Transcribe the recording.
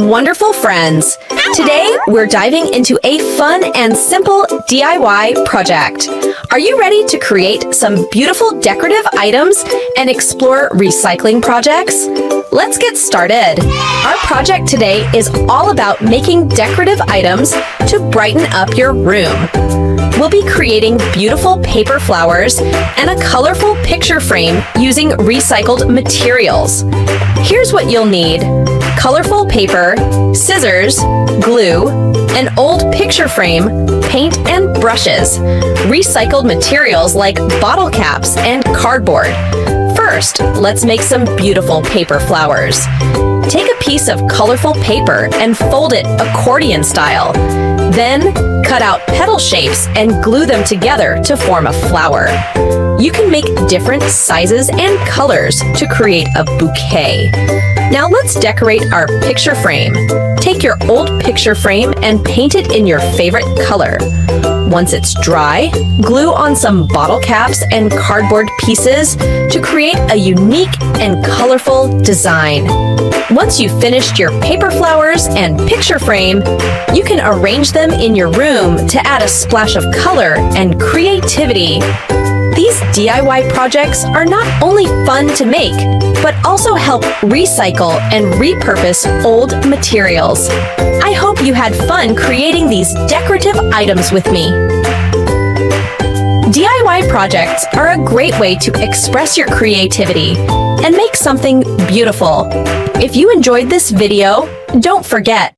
wonderful friends! Today, we're diving into a fun and simple DIY project. Are you ready to create some beautiful decorative items and explore recycling projects? Let's get started! Our project today is all about making decorative items to brighten up your room. We'll be creating beautiful paper flowers and a colorful picture frame using recycled materials. Here's what you'll need: colorful paper, scissors, glue, an old picture frame, paint and brushes, recycled materials like bottle caps and cardboard. First, let's make some beautiful paper flowers. Take a piece of colorful paper and fold it accordion style. Then, cut out petal shapes and glue them together to form a flower. You can make different sizes and colors to create a bouquet. Now let's decorate our picture frame. Take your old picture frame and paint it in your favorite color. Once it's dry, glue on some bottle caps and cardboard pieces to create a unique and colorful design. Once you've finished your paper flowers and picture frame, you can arrange them in your room to add a splash of color and creativity. These DIY projects are not only fun to make, but also help recycle and repurpose old materials. I hope you had fun creating these decorative items with me. DIY projects are a great way to express your creativity and make something beautiful. If you enjoyed this video, don't forget